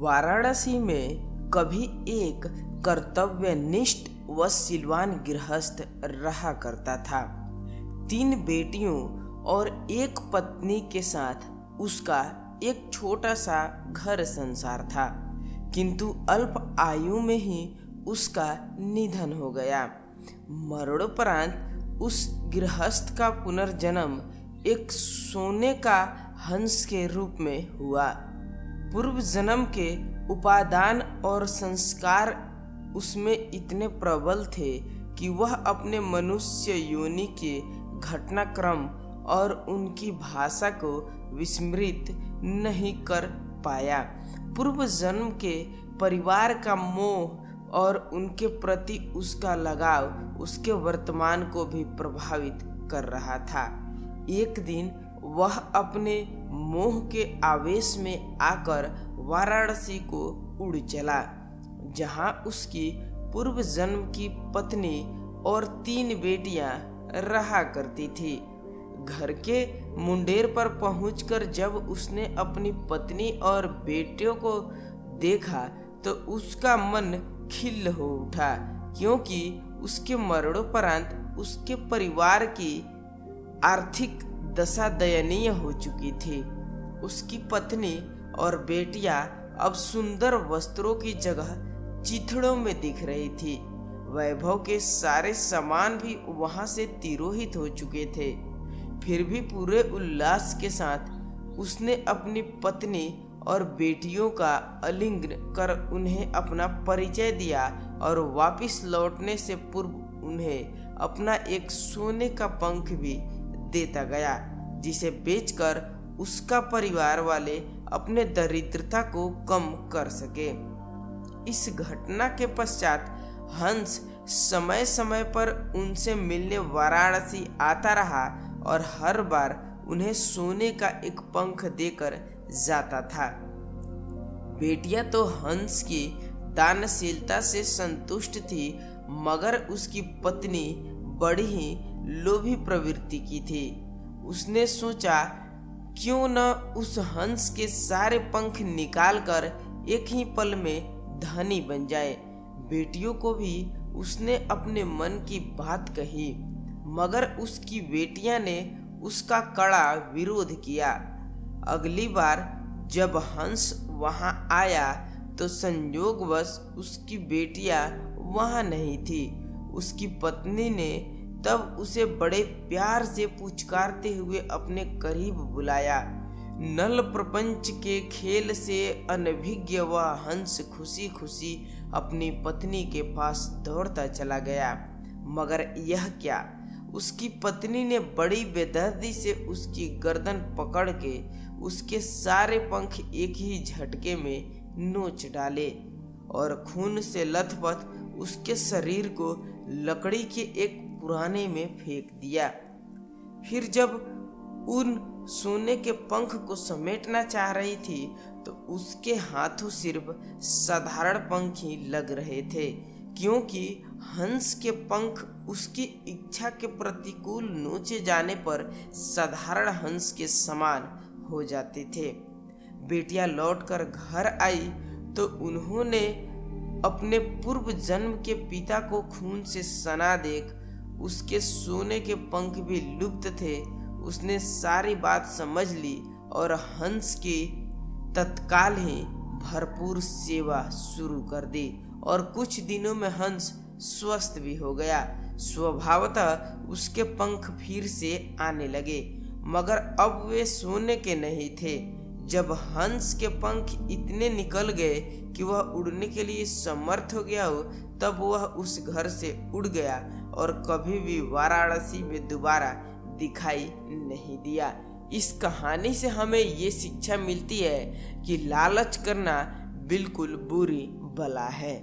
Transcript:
वाराणसी में कभी एक कर्तव्यनिष्ठ व सिलवान गृहस्थ रहा करता था। 3 बेटियों और एक पत्नी के साथ उसका एक छोटा सा घर संसार था, किंतु अल्प आयु में ही उसका निधन हो गया। मरणोपरांत उस गृहस्थ का पुनर्जन्म एक सोने का हंस के रूप में हुआ। पूर्व जन्म के उपादान और संस्कार उसमें इतने प्रबल थे कि वह अपने मनुष्य योनि के घटनाक्रम और उनकी भाषा को विस्मृत नहीं कर पाया। पूर्व जन्म के परिवार का मोह और उनके प्रति उसका लगाव उसके वर्तमान को भी प्रभावित कर रहा था। एक दिन वह अपने मोह के आवेश में आकर वाराणसी को उड़ चला, जहां उसकी पूर्व जन्म की पत्नी और 3 बेटियां रहा करती थी। घर के मुंडेर पर पहुंचकर जब उसने अपनी पत्नी और बेटियों को देखा तो उसका मन खिन्न हो उठा, क्योंकि उसके मरणोपरांत उसके परिवार की आर्थिक दशा दयनीय हो चुकी थी। उसकी पत्नी और बेटियां अब सुंदर वस्त्रों की जगह चिथड़ों में दिख रही थी। वैभव के सारे सामान भी वहां से तिरोहित हो चुके थे। फिर भी पूरे उल्लास के साथ उसने अपनी पत्नी और बेटियों का आलिंगन कर उन्हें अपना परिचय दिया और वापस लौटने से पूर्व उन्हें अपना एक सोने का पंख भी देता गया, जिसे बेचकर उसका परिवार वाले अपने दरिद्रता को कम कर सके। इस घटना के पश्चात हंस समय समय पर उनसे मिलने वाराणसी आता रहा और हर बार उन्हें सोने का एक पंख देकर जाता था। बेटियां तो हंस की दानशीलता से संतुष्ट थी, मगर उसकी पत्नी बड़ी ही लोभी प्रवृत्ति की थी। उसने सोचा, क्यों न उस हंस के सारे पंख निकालकर एक ही पल में धनी बन जाए। बेटियों को भी उसने अपने मन की बात कही, मगर उसकी बेटियां ने उसका कड़ा विरोध किया। अगली बार जब हंस वहां आया तो संयोगवश उसकी बेटियां वहां नहीं थी। उसकी पत्नी ने तब उसे बड़े प्यार से पुचकारते हुए अपने करीब बुलाया। नल प्रपंच के खेल से अनभिज्ञ वह हंस खुशी खुशी अपनी पत्नी के पास दौड़ता चला गया, मगर यह क्या, उसकी पत्नी ने बड़ी बेदर्दी से उसकी गर्दन पकड़ के उसके सारे पंख एक ही झटके में नोच डाले और खून से लथपथ उसके शरीर को लकड़ी के एक पुराने में फेंक दिया। फिर जब उन सोने के पंख को समेटना चाह रही थी तो उसके हाथों सिर्फ साधारण पंख ही लग रहे थे, क्योंकि हंस के पंख उसकी इच्छा के प्रतिकूल नोचे जाने पर साधारण हंस के समान हो जाते थे। बेटियां लौटकर घर आई तो उन्होंने अपने पूर्व जन्म के पिता को खून से सना देख उसके सोने के पंख भी लुप्त थे। उसने सारी बात समझ ली और हंस की तत्काल ही भरपूर सेवा शुरू कर दी और कुछ दिनों में हंस स्वस्थ भी हो गया। स्वभावतः उसके पंख फिर से आने लगे, मगर अब वे सोने के नहीं थे। जब हंस के पंख इतने निकल गए कि वह उड़ने के लिए समर्थ हो गया हो, तब वह उस घर से उड़ गया और कभी भी वाराणसी में दोबारा दिखाई नहीं दिया। इस कहानी से हमें ये शिक्षा मिलती है कि लालच करना बिल्कुल बुरी बला है।